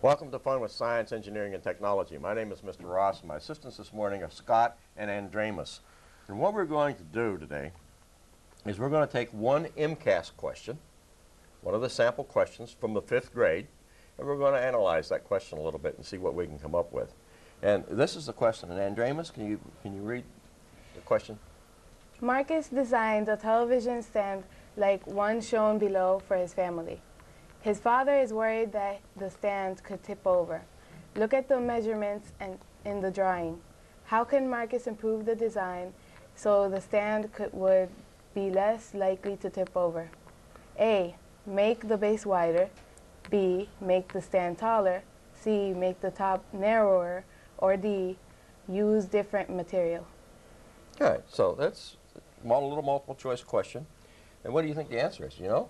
Welcome to Fun with Science, Engineering, and Technology. My name is Mr. Ross. My assistants this morning are Scott and Andramus. And what we're going to do today is we're going to take one MCAS question, one of the sample questions from the 5th grade, and we're going to analyze that question a little bit and see what we can come up with. And this is the question. And Andramus, can you read the question? Marcus designed a television stand like one shown below for his family. His father is worried that the stand could tip over. Look at the measurements in the drawing. How can Marcus improve the design so the stand would be less likely to tip over? A. Make the base wider. B. Make the stand taller. C. Make the top narrower. Or D. Use different material. All right, so that's a little multiple choice question. And what do you think the answer is? You know?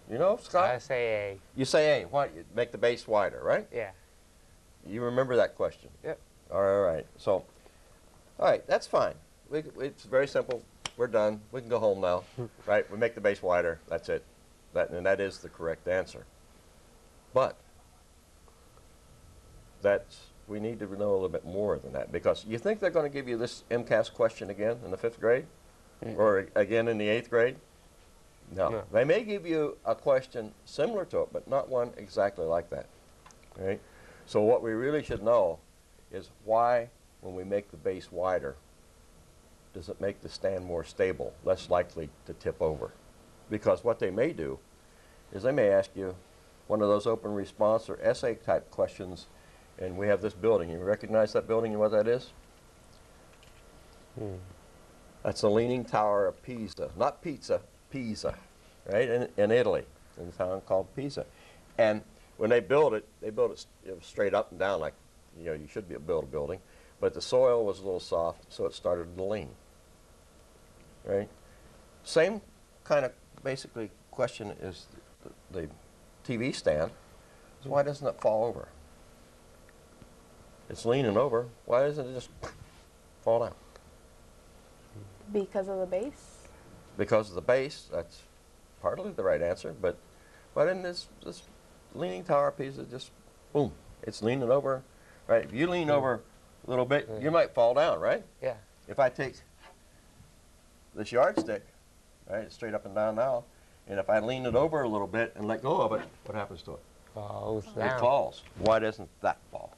You know, Scott? I say A. You say A. Why? You make the base wider, right? Yeah. You remember that question? Yep. All right. So, all right, that's fine. It's very simple. We're done. We can go home now, right? We make the base wider. That's it. And that is the correct answer. But we need to know a little bit more than that, because you think they're going to give you this MCAS question again in the 5th grade? Or again in the 8th grade? No. They may give you a question similar to it, but not one exactly like that. Right? So what we really should know is why, when we make the base wider, does it make the stand more stable, less likely to tip over? Because what they may do is they may ask you one of those open response or essay type questions, and we have this building. You recognize that building and what that is? That's the Leaning Tower of Pisa. Not pizza, Pisa, right, in Italy, in a town called Pisa. And when they built it straight up and down like, you should build a building, but the soil was a little soft, so it started to lean, right? Same kind of basically question is the TV stand. So why doesn't it fall over? It's leaning over. Why doesn't it just fall down? Because of the base? Because of the base. That's partly the right answer, but in this Leaning Tower of Pisa, just boom, it's leaning over, right? If you lean over a little bit, you might fall down, right? Yeah. If I take this yardstick, right, it's straight up and down now, and if I lean it over a little bit and let go of it, what happens to it? Falls down. It falls. Why doesn't that fall?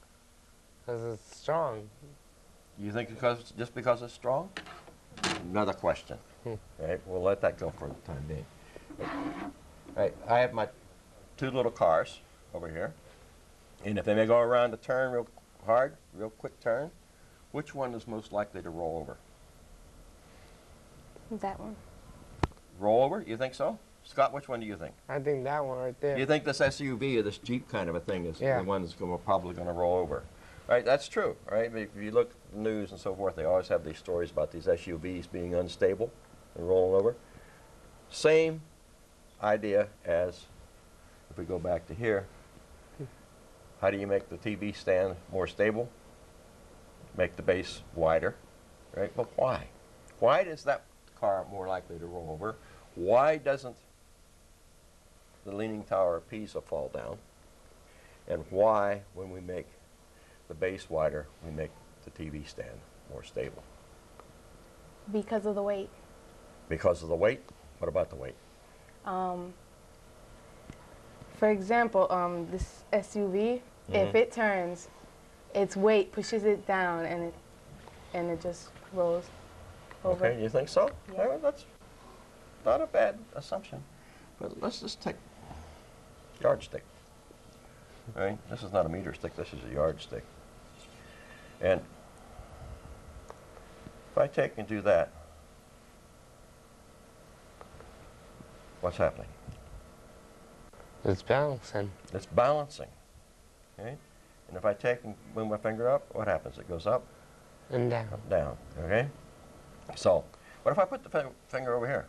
Because it's strong. You think just because it's strong? Another question. Right, we'll let that go for the time being. Right, I have my 2 little cars over here, and if they may go around the turn real hard, real quick turn, which one is most likely to roll over? That one. Roll over? You think so? Scott, which one do you think? I think that one right there. You think this SUV or this Jeep kind of a thing is the one that's probably going to roll over? Right, that's true, right? If you look at the news and so forth, they always have these stories about these SUVs being unstable and rolling over. Same idea as, if we go back to here, how do you make the TV stand more stable? Make the base wider, right? But why? Why is that car more likely to roll over? Why doesn't the Leaning Tower of Pisa fall down? And why, when we make the base wider, we make the TV stand more stable? Because of the weight. Because of the weight? What about the weight? For example, this SUV, if it turns, its weight pushes it down and it just rolls over. Okay, you think so? Yeah. Well, that's not a bad assumption. But let's just take yardstick. Right? This is not a meter stick, this is a yardstick. And if I take and do that, what's happening? It's balancing. It's balancing. Okay? And if I take and move my finger up, what happens? It goes up And down. down. Okay? So, what if I put the finger over here?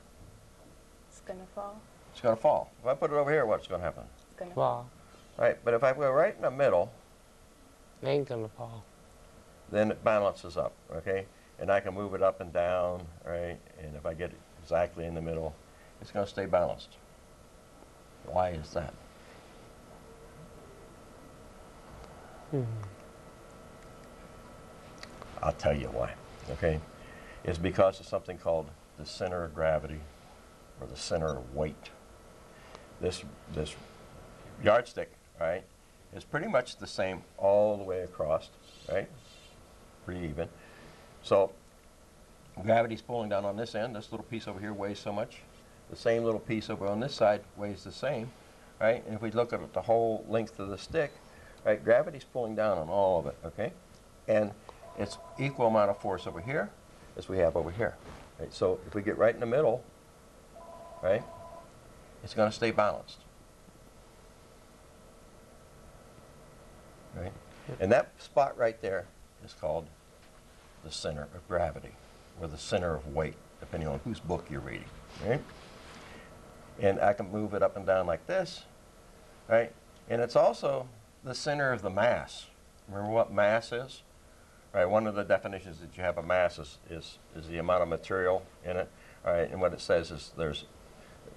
It's going to fall. It's going to fall. If I put it over here, what's going to happen? It's going to Fall. Right, but if I go right in the middle, It ain't gonna fall. then it balances up, okay? And I can move it up and down, right? And if I get it exactly in the middle, it's going to stay balanced. Why is that? I'll tell you why, okay? It's because of something called the center of gravity or the center of weight. This yardstick, right, is pretty much the same all the way across, right? Pretty even. So gravity's pulling down on this end. This little piece over here weighs so much. The same little piece over on this side weighs the same, right? And if we look at the whole length of the stick, right, gravity's pulling down on all of it, okay? And it's equal amount of force over here as we have over here. Right? So if we get right in the middle, right, it's going to stay balanced. Right? And that spot right there is called the center of gravity, or the center of weight, depending on whose book you're reading. Right? And I can move it up and down like this, right? And it's also the center of the mass. Remember what mass is? Right, one of the definitions that you have a mass is the amount of material in it. All right, and what it says is there's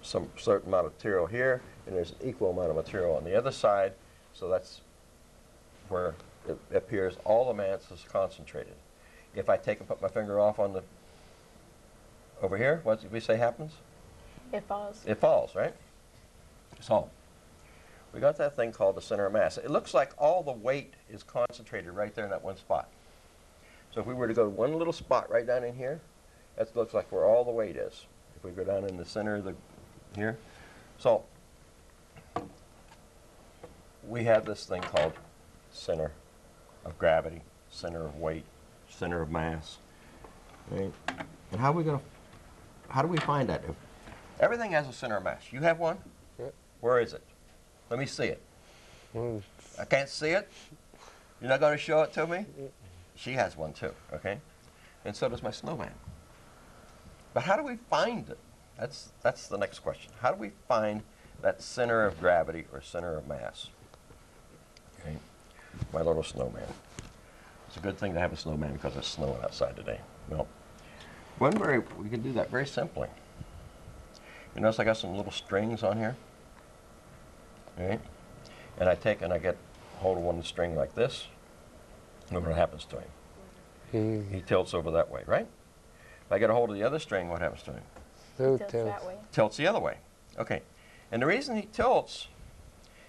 some certain amount of material here, and there's an equal amount of material on the other side. So that's where it appears all the mass is concentrated. If I take and put my finger off on the over here, what did we say happens? It falls. It falls, right? So we got that thing called the center of mass. It looks like all the weight is concentrated right there in that one spot. So if we were to go to one little spot right down in here, that looks like where all the weight is. If we go down in the center of the here. So we have this thing called center of gravity, center of weight, center of mass. Right? And how do we find that? If everything has a center of mass. You have one? Yep. Where is it? Let me see it. Mm. I can't see it? You're not going to show it to me? She has one too, okay? And so does my snowman. But how do we find it? That's the next question. How do we find that center of gravity or center of mass? Okay, my little snowman. It's a good thing to have a snowman because it's snowing outside today. Well, we can do that very simply. You notice I got some little strings on here, right? And I take and I get hold of one string like this. Look what happens to him. He tilts over that way, right? If I get a hold of the other string, what happens to him? Tilts that way. Tilts the other way. Okay. And the reason he tilts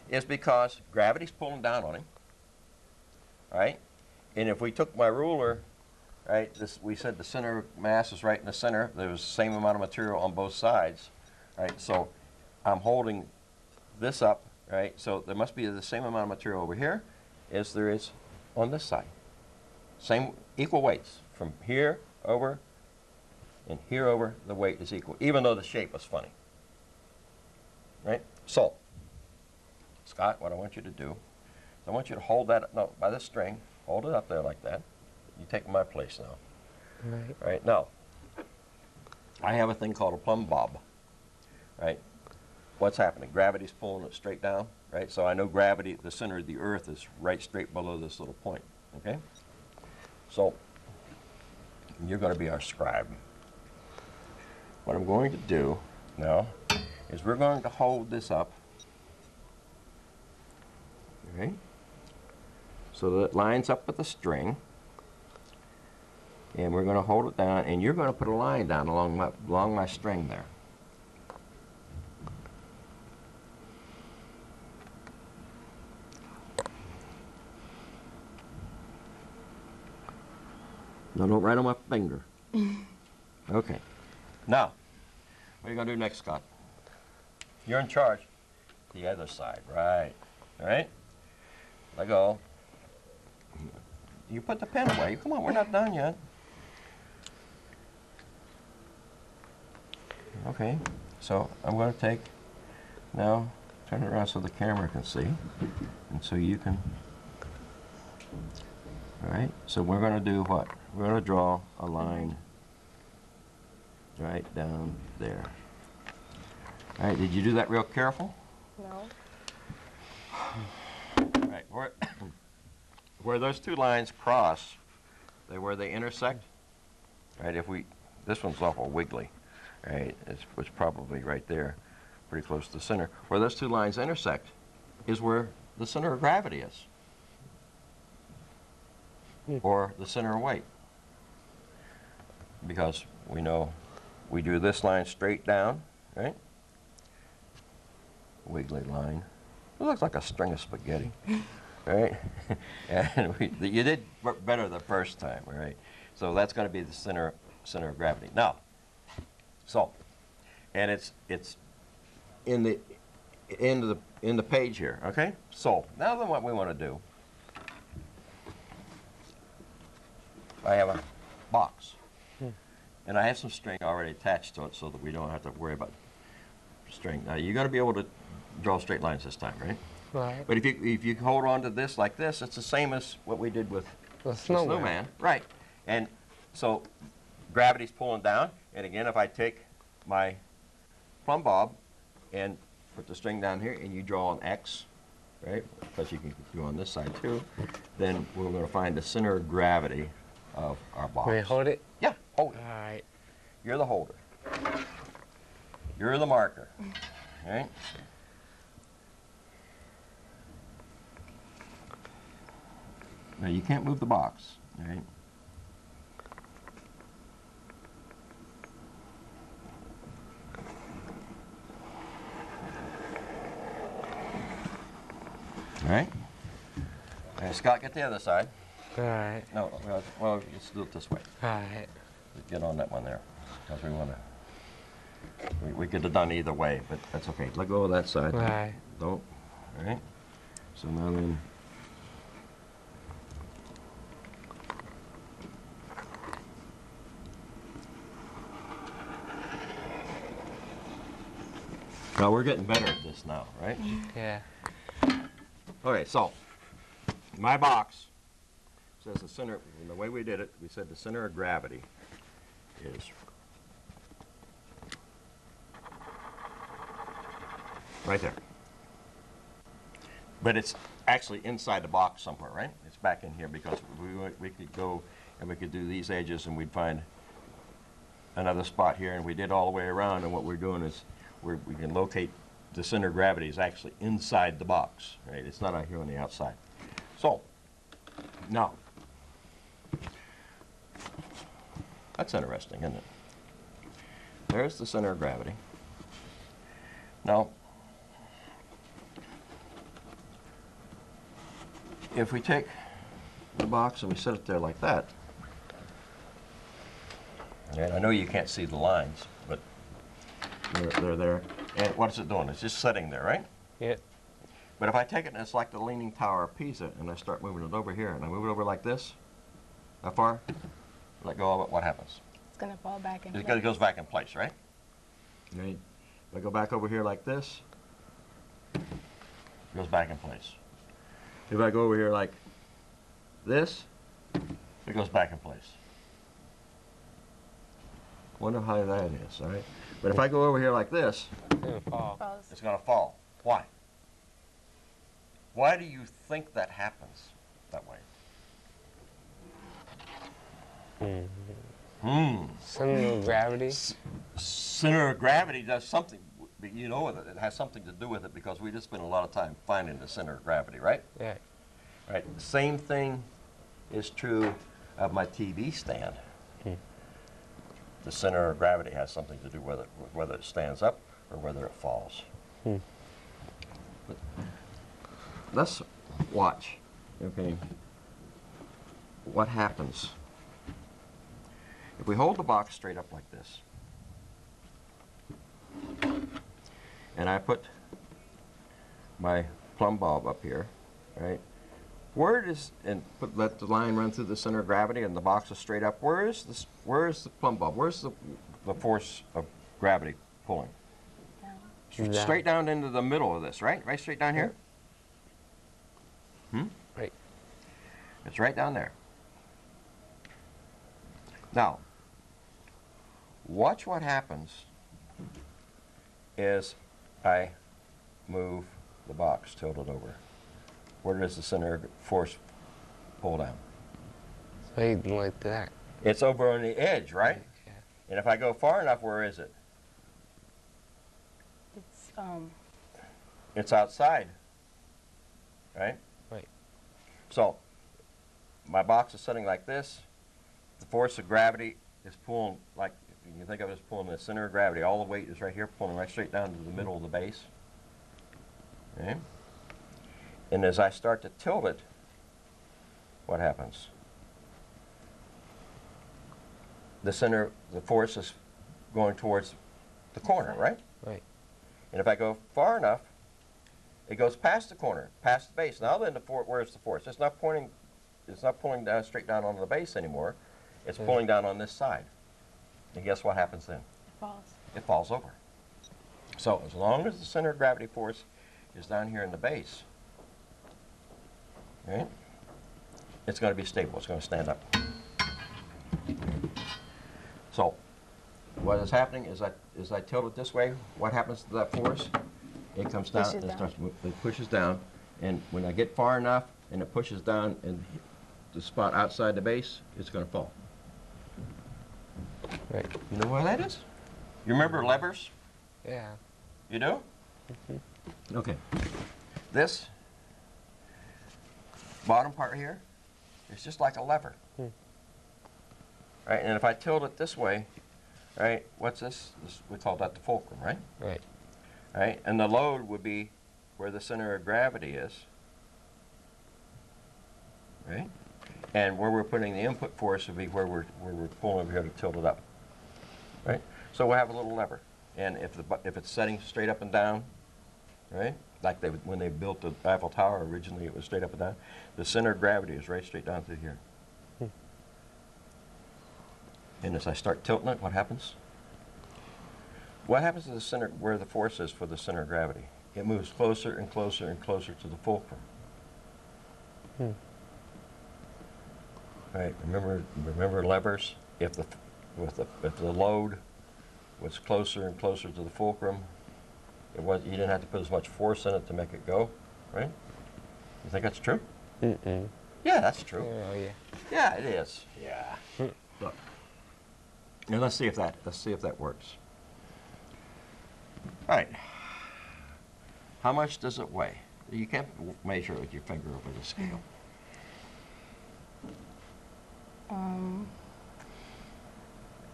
is because gravity's pulling down on him, right? And if we took my ruler, right, we said the center of mass is right in the center. There's the same amount of material on both sides, right? So I'm holding this up, right? So there must be the same amount of material over here as there is on this side. Same, equal weights. From here over and here over, the weight is equal, even though the shape was funny. Right? So, Scott, what I want you to do, I want you to hold that, no, by this string, hold it up there like that. You take my place now. Right. Right, now, I have a thing called a Plumb Bob. Right? What's happening? Gravity's pulling it straight down, right? So I know gravity, the center of the earth is right straight below this little point, okay? So, you're going to be our scribe. What I'm going to do now is we're going to hold this up, okay? So that it lines up with the string. And we're going to hold it down, and you're going to put a line down along my string there. No, don't write on my finger. Okay. Now, what are you going to do next, Scott? You're in charge. The other side, right. All right? Let go. You put the pen away. Come on, we're not done yet. Okay, so I'm going to take, now, turn it around so the camera can see, and so you can, all right, so we're going to do what? We're going to draw a line right down there. All right, did you do that real careful? No. All right, where those two lines cross, where they intersect, right, this one's awful wiggly. Right, it's probably right there, pretty close to the center. Where those two lines intersect is where the center of gravity is. or the center of weight. Because we know we do this line straight down, right? Wiggly line. It looks like a string of spaghetti, right? And you did better the first time, right? So that's going to be the center of gravity. Now, so, and it's in the page here, okay? So now then, what we want to do, I have a box, and I have some string already attached to it, so that we don't have to worry about string. Now you're going to be able to draw straight lines this time, right? Right. But if you hold on to this like this, it's the same as what we did with The the snowman. snowman, right? And so gravity's pulling down, and again, if I take my Plumb Bob and put the string down here, and you draw an X, right? Because you can do on this side too. Then we're going to find the center of gravity of our box. Can we hold it? Yeah, hold it. All right. You're the holder. You're the marker. All right? Now you can't move the box, all right? All right? And Scott, get the other side. All right. No, well, let's do it this way. All right. Get on that one there, because we want to. We could have done either way, but that's okay. Let go of that side. All right. Don't. All right. So now then. Now we're getting better at this now, right? Yeah. Okay, so my box says the center, and the way we did it, we said the center of gravity is right there. But it's actually inside the box somewhere, right? It's back in here because we could go and we could do these edges and we'd find another spot here, and we did all the way around, and what we're doing is we can locate the center of gravity is actually inside the box, right? It's not out here on the outside. So, now, that's interesting, isn't it? There's the center of gravity. Now, if we take the box and we set it there like that, and I know you can't see the lines, but they're there. And what's it doing? It's just sitting there, right? Yep. But if I take it and it's like the Leaning Tower of Pisa, and I start moving it over here, and I move it over like this, that far, let go of it, what happens? It's going to fall back in It place. goes back in place, right? Right. If I go back over here like this, it goes back in place. If I go over here like this, it goes back in place. Wonder how that is, all right? But if I go over here like this, It'll fall. Falls. it's going to fall. Why? Why do you think that happens that way? Center of gravity. Center of gravity does something, you know, it has something to do with it because we just spend a lot of time finding the center of gravity, right? Yeah. Right. The same thing is true of my TV stand. The center of gravity has something to do with it, whether it stands up or whether it falls. But let's watch, okay, what happens if we hold the box straight up like this, and I put my Plumb Bob up here, right? Where does, and let the line run through the center of gravity and the box is straight up. Where is the Plumb Bob? Where's the force of gravity pulling? Down. Straight down into the middle of this, right? Right straight down here? Right. It's right down there. Now, watch what happens is I move the box tilted over. Where does the center of force pull down? So like that. It's over on the edge, right? Yeah. And if I go far enough, where is it? It's It's outside, right? Right. So my box is sitting like this, the force of gravity is pulling, like, you can think of it as pulling the center of gravity. All the weight is right here, pulling right straight down to the middle of the base. Okay? And as I start to tilt it, what happens? The center, the force is going towards the corner, right? Right. And if I go far enough, it goes past the corner, past the base. Now then, where's the force? It's not pulling down straight down onto the base anymore. It's pulling down on this side. And guess what happens then? It falls. It falls over. So as long as the center of gravity force is down here in the base, right, it's going to be stable. It's going to stand up. So what is happening is as I tilt it this way, what happens to that force? It comes down, it pushes down, and when I get far enough and it pushes down and the spot outside the base, it's going to fall. Right. You know why that is? You remember levers? Yeah. You do? Okay. This bottom part here is just like a lever. Right, and if I tilt it this way, right, what's this? We call that the fulcrum, right? Right. Right, and the load would be where the center of gravity is, right? And where we're putting the input force would be where we're pulling over here to tilt it up, right? So we'll have a little lever, and if it's setting straight up and down, right? Like when they built the Eiffel Tower originally, it was straight up and down. The center of gravity is right straight down through here. And as I start tilting it, what happens? What happens to the center, where the force is for the center of gravity? It moves closer and closer and closer to the fulcrum. Right. Remember levers. If the load was closer and closer to the fulcrum, you didn't have to put as much force in it to make it go, right? You think that's true? Mm-mm. Yeah, that's true. Oh yeah. Yeah, it is. Yeah. Look. Now let's see if that works. All right. How much does it weigh? You can't measure it with your finger over the scale.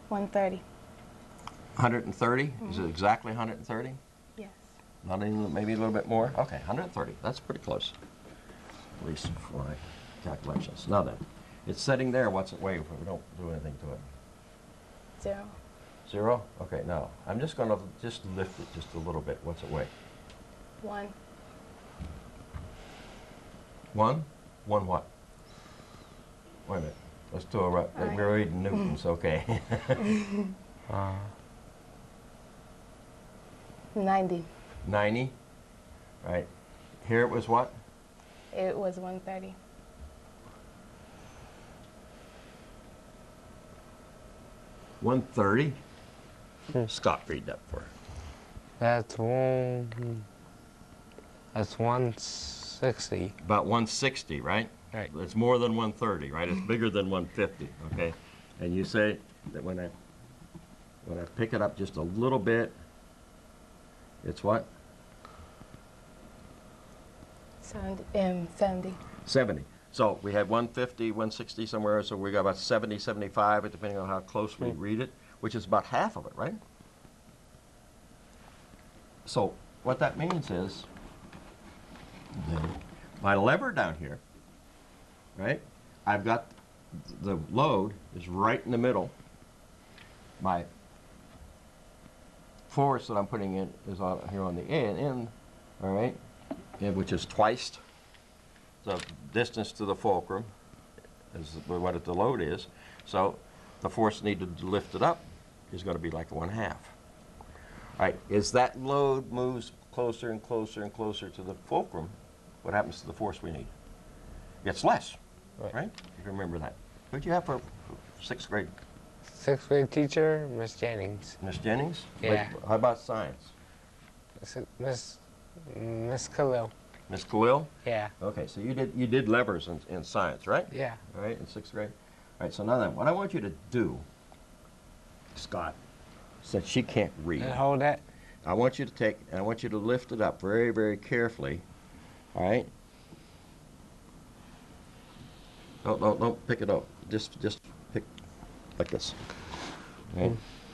130. 130? Is it exactly 130? Yes. Not even, maybe a little bit more? Okay, 130. That's pretty close. At least for my calculations. Now then, it's sitting there. What's it weigh if we don't do anything to it? 0. 0? Okay, now, I'm just going to lift it just a little bit. What's it weigh? 1. 1? 1 what? Wait a minute. Let's do a right. We're reading newtons, okay. 90. 90? Right. Here it was what? It was 130. $130? Scott, read that for her. That's 160. About 160, right? Right. It's more than 130, right? It's bigger than 150, okay? And you say that when I pick it up just a little bit, it's what? 70. 70. So we had 150, 160 somewhere, so we got about 70, 75, depending on how close we read it, which is about half of it, right? So what that means is my lever down here, right? I've got the load is right in the middle. My force that I'm putting in is here on the end, all right, which is twice the distance to the fulcrum is what the load is. So the force needed to lift it up is going to be like 1/2. All right, as that load moves closer and closer and closer to the fulcrum, what happens to the force we need? It gets less, right? You remember that. Who'd you have for 6th grade? 6th grade teacher, Miss Jennings. Miss Jennings? Yeah. How about science? Miss Khalil. Miss Khalil? Yeah. Okay, so you did levers in science, right? Yeah. All right, in 6th grade. All right, so now then, what I want you to do, Scott, since she can't read, And hold that. I want you to lift it up very, very carefully, all right? Don't pick it up. Just pick like this. Right?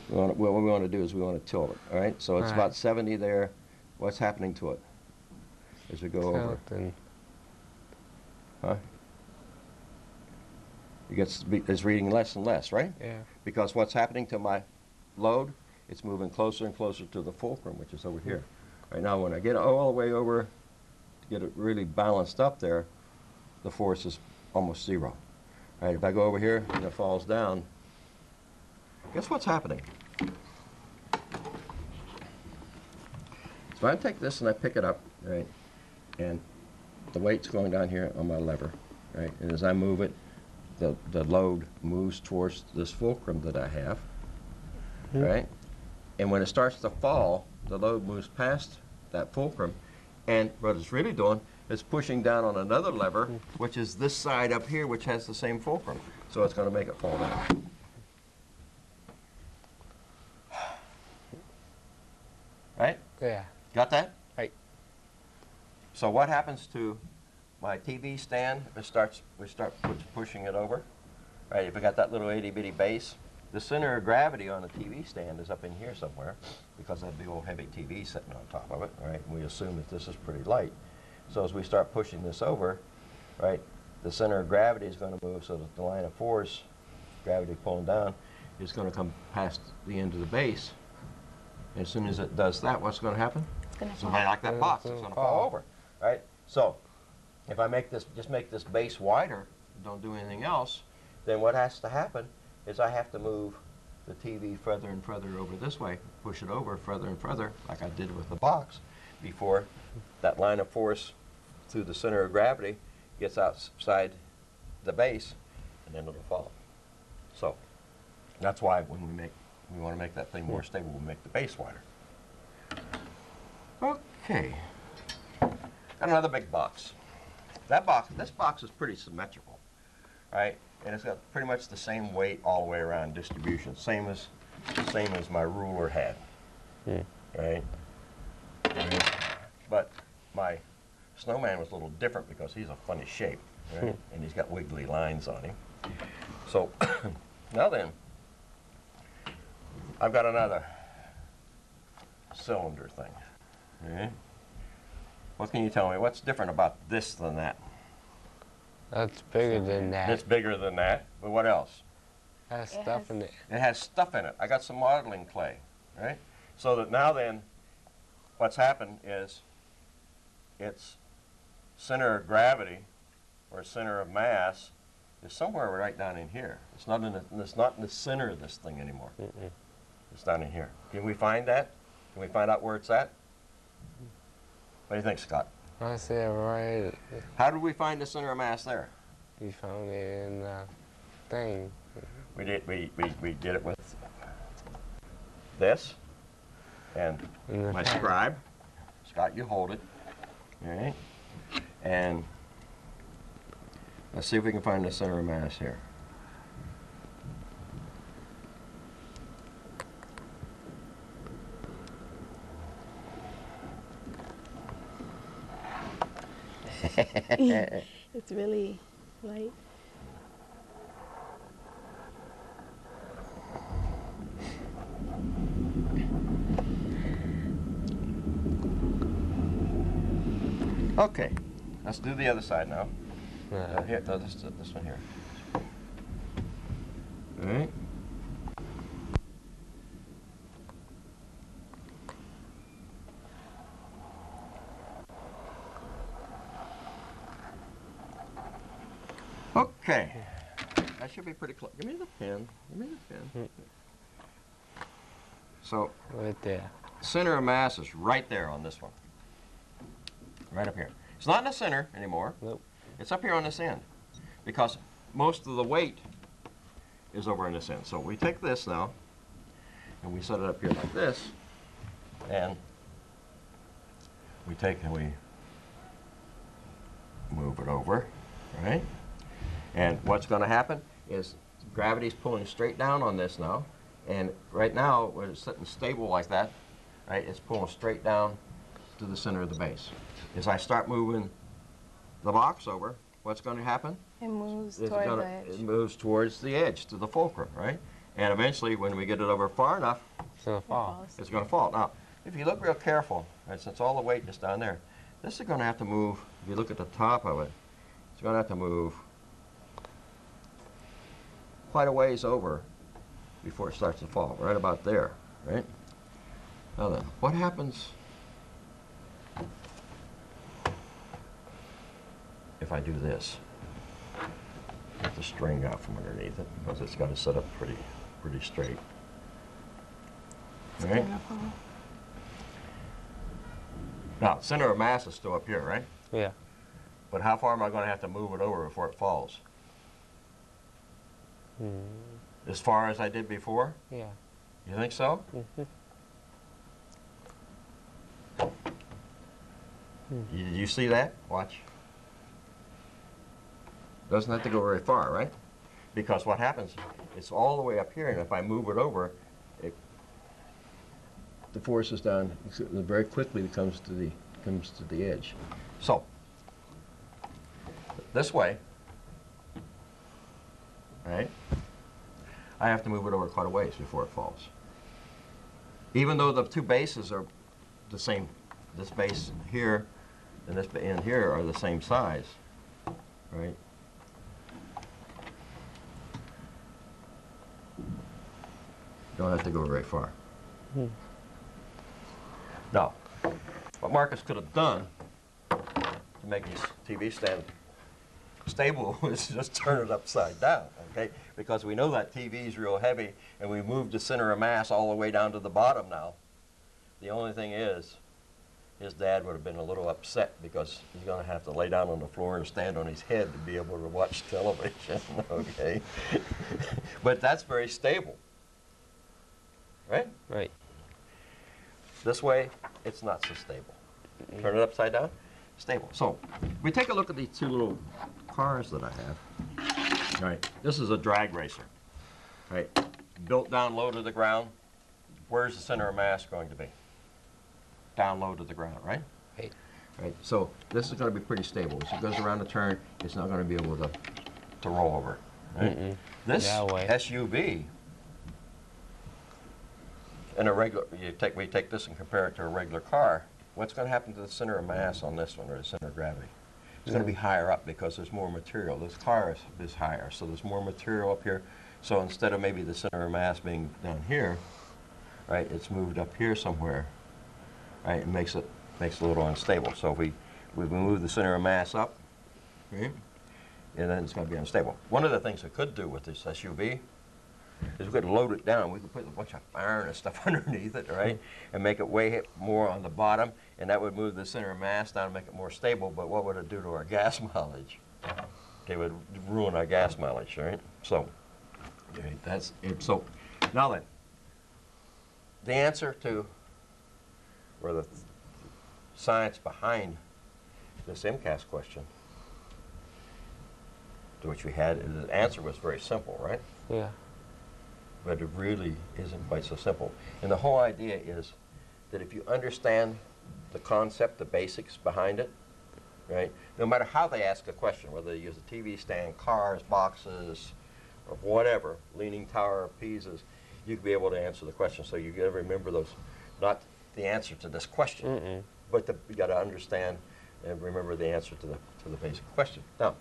What we want to do is we want to tilt it. All right. So it's about 70 there. What's happening to it as we go over? Huh? It's reading less and less, right? Yeah. Because what's happening to my load? It's moving closer and closer to the fulcrum, which is over here. Right now, when I get all the way over to get it really balanced up there, the force is almost zero. All right, if I go over here and it falls down, guess what's happening? So I take this and I pick it up, right, and the weight's going down here on my lever, right, and as I move it, the load moves towards this fulcrum that I have, right, and when it starts to fall, the load moves past that fulcrum, and what it's really doing is pushing down on another lever, which is this side up here, which has the same fulcrum, so it's going to make it fall down. Right? Yeah. Got that? Right. So what happens to my TV stand? We start pushing it over. Right? If we got that little itty bitty base, the center of gravity on the TV stand is up in here somewhere, because that big old heavy TV sitting on top of it. Right? And we assume that this is pretty light. So as we start pushing this over, right, the center of gravity is going to move so that the line of force, gravity pulling down, is going to come past the end of the base. As soon as it does that, what's going to happen? It's going to So fall. like that box, it's going to fall over, right? So if I make this, just make this base wider, don't do anything else, then what has to happen is I have to move the TV further and further over this way, push it over further and further, like I did with the box, before that line of force through the center of gravity gets outside the base, and then it'll fall. So that's why when we want to make that thing more stable, we make the base wider. Okay. Got another big box. This box is pretty symmetrical, right? And it's got pretty much the same weight all the way around distribution, same as my ruler had, right? But my snowman was a little different because he's a funny shape, right? And he's got wiggly lines on him. So now then, I've got another cylinder thing. Okay. What can you tell me? What's different about this than that? That's bigger than that. It's bigger than that, but what else? Has stuff in it. It has stuff in it. I got some modeling clay, right? So that now then, what's happened is its center of gravity, or center of mass, is somewhere right down in here. It's not in the center of this thing anymore. It's down in here. Can we find that? Can we find out where it's at? What do you think, Scott? I see it right. How did we find the center of mass there? You found it in the thing. We did it with this and In the my pen. scribe. Scott, you hold it. All right. And let's see if we can find the center of mass here. It's really light. Okay, let's do the other side now. Yeah. Here, no, this one here. All right. Okay, that should be pretty close. Give me the pen. Give me the pen. So, Right there. center of mass is right there on this one. Right up here. It's not in the center anymore. Nope. It's up here on this end, because most of the weight is over on this end. So we take this now, and we set it up here like this, and we take and we move it over, right? And what's going to happen is gravity's pulling straight down on this now, and right now, when it's sitting stable like that, right, it's pulling straight down to the center of the base. As I start moving the box over, what's going to happen? It moves It's toward gonna- the edge. It moves towards the edge, to the fulcrum, right? And eventually, when we get it over far enough, It's gonna It fall. falls. it's going to fall. Now, if you look real careful, right, since all the weight is down there, this is going to have to move, if you look at the top of it, it's going to have to move quite a ways over before it starts to fall, right about there, right? Now then, what happens if I do this? Get the string out from underneath it, because it's got to set up pretty straight. It's Right? gonna fall. Now, center of mass is still up here, right? Yeah. But how far am I going to have to move it over before it falls? Mm. As far as I did before? Yeah. You think so? Mhm. You see that? Watch. Doesn't have to go very far, right? Because what happens, it's all the way up here, and if I move it over, the force is down very quickly. It comes to the edge. So this way, right? I have to move it over quite a ways before it falls. Even though the two bases are the same, this base here and this end here are the same size, right? Don't have to go very far. Hmm. Now, what Marcus could have done to make his TV stand stable is just turn it upside down, okay? Because we know that TV is real heavy, and we moved the center of mass all the way down to the bottom now. The only thing is, his dad would have been a little upset because he's going to have to lay down on the floor and stand on his head to be able to watch television, okay? But that's very stable, right? Right. This way, it's not so stable. Turn it upside down, stable. So, we take a look at these two little cars that I have. All right, this is a drag racer, right? Built down low to the ground. Where's the center of mass going to be? Down low to the ground, right? Right. Right. So this is going to be pretty stable. As it goes around the turn, it's not going to be able to roll over. Right? Mm-mm. This That way. SUV, in a regular, we take this and compare it to a regular car. What's going to happen to the center of mass on this one, or the center of gravity? It's going to be higher up because there's more material. This car is higher, so there's more material up here. So instead of maybe the center of mass being down here, right, it's moved up here somewhere, right? It makes it a little unstable. So if we move the center of mass up, right, and then it's going to be unstable. One of the things we could do with this SUV is we could load it down. We could put a bunch of iron and stuff underneath it, right, and make it weigh more on the bottom, and that would move the center of mass down and make it more stable. But what would it do to our gas mileage? It would ruin our gas mileage, right? So, okay, that's it. So now then, the answer to, or the science behind this MCAS question, to which we had, the answer was very simple, right? Yeah. But it really isn't quite so simple. And the whole idea is that if you understand the concept, the basics behind it, right, no matter how they ask a question, whether they use a TV stand, cars, boxes, or whatever, Leaning Tower of Pisa's, you can be able to answer the question. So you got to remember those, not the answer to this question, but you got to understand and remember the answer to the basic question. Now,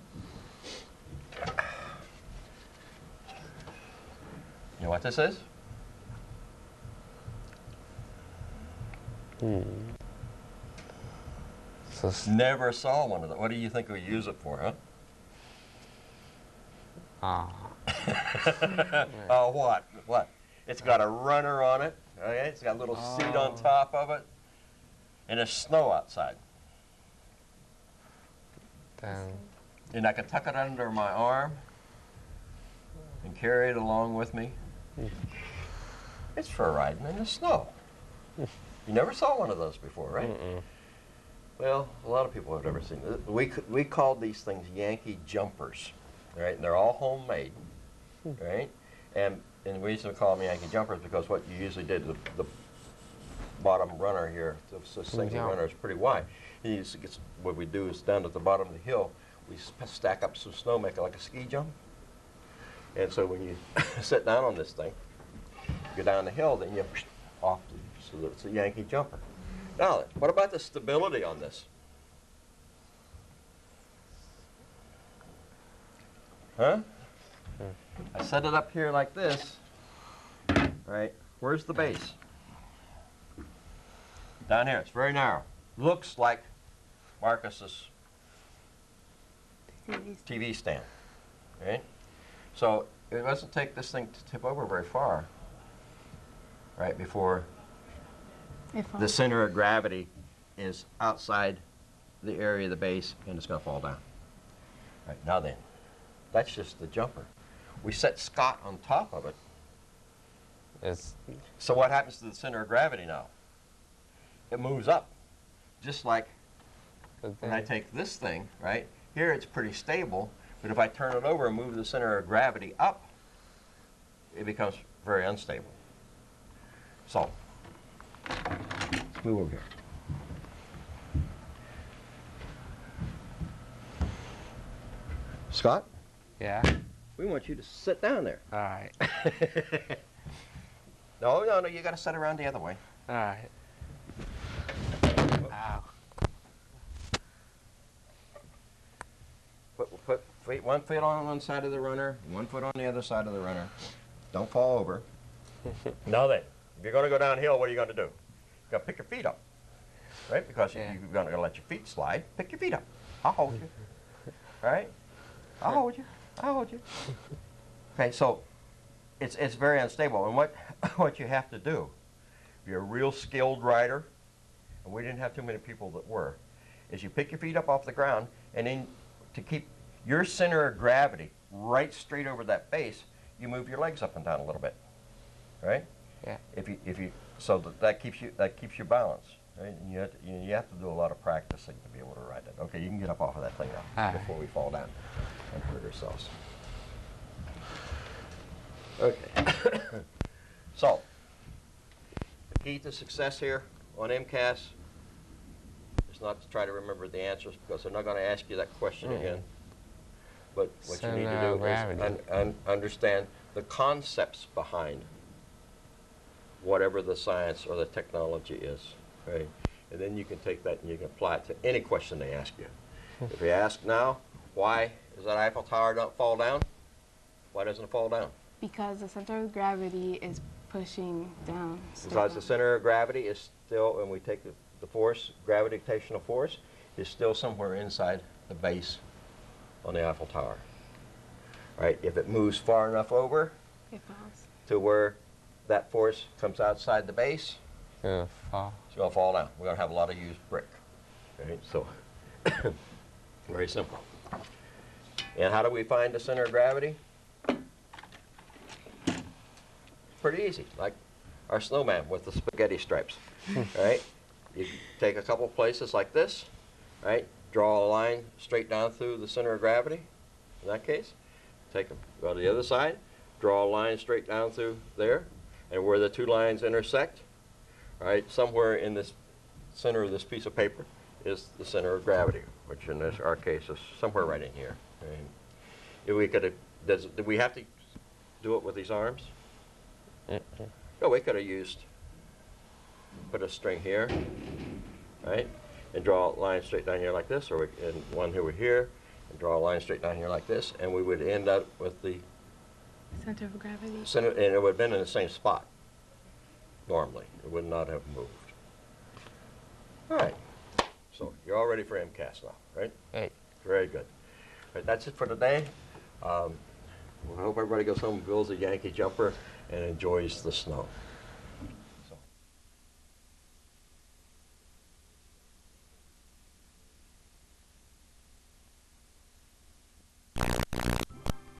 you know what this is? So Never saw one of them. What do you think we use it for, huh? What? What? It's got a runner on it, okay? It's got a little seat on top of it, and there's snow outside. then And I can tuck it under my arm and carry it along with me. It's for riding in the snow. You never saw one of those before, right? Well, a lot of people have never seen it. We called these things Yankee Jumpers, right? And they're all homemade, right? And the reason we call them Yankee Jumpers because what you usually did, the bottom runner here, this single Jump. runner is pretty wide. What we do is down at the bottom of the hill, we stack up some snow, make it like a ski jump. And so when you sit down on this thing, you go down the hill, then you off, so that it's a Yankee jumper. Now, what about the stability on this? Huh? I set it up here like this, right? Where's the base? Down here, it's very narrow. Looks like Marcus's TV stand, right? So it doesn't take this thing to tip over very far, right, before the center of gravity is outside the area of the base and it's going to fall down. Right, now then, that's just the jumper. We set Scott on top of it. So what happens to the center of gravity now? It moves up, just like when I take this thing, right? Here it's pretty stable, but if I turn it over and move the center of gravity up, it becomes very unstable. So, let's move over here. Scott? Yeah? We want you to sit down there. All right. No, you got to sit around the other way. All right. Ow. Put one foot on one side of the runner, one foot on the other side of the runner. Don't fall over. Now then, if you're going to go downhill, what are you going to do? You got to pick your feet up, right? Because you're going to let your feet slide. Pick your feet up. I'll hold you. All right? I'll hold you. I'll hold you. Okay, so it's very unstable. And what you have to do, if you're a real skilled rider, and we didn't have too many people that were, is you pick your feet up off the ground, and then to keep your center of gravity right straight over that base, you move your legs up and down a little bit, right? Yeah. So that keeps you balanced, right? And you have to do a lot of practicing to be able to ride it. Okay, you can get up off of that thing now before we fall down and hurt ourselves. Okay. So the key to success here on MCAS is not to try to remember the answers, because they're not going to ask you that question again. But what you need to do is understand the concepts behind whatever the science or the technology is, right? And then you can take that and you can apply it to any question they ask you. If you ask now, why does that Eiffel Tower not fall down? Why doesn't it fall down? Because the center of gravity is pushing down. Because the center of gravity is still, when we take the force, gravitational force, is still somewhere inside the base on the Eiffel Tower. Right? If it moves far enough over It falls. to where that force comes outside the base, It's gonna fall. it's going to fall down. We're going to have a lot of used brick. Right? So, very simple. And how do we find the center of gravity? Pretty easy, like our snowman with the spaghetti stripes. Right? You take a couple places like this, right? Draw a line straight down through the center of gravity. In that case, go to the other side, draw a line straight down through there, and where the two lines intersect, right, somewhere in this center of this piece of paper is the center of gravity, which in our case is somewhere right in here. Right? If we could have, do we have to do it with these arms? No, we could have put a string here, right, and draw a line straight down here like this, or and one over here, and draw a line straight down here like this, and we would end up with the Center of gravity. center, and it would have been in the same spot normally. It would not have moved. All right, so you're all ready for MCAS now, right? Hey. Very good. All right, that's it for today. I hope everybody goes home and builds a Yankee jumper and enjoys the snow.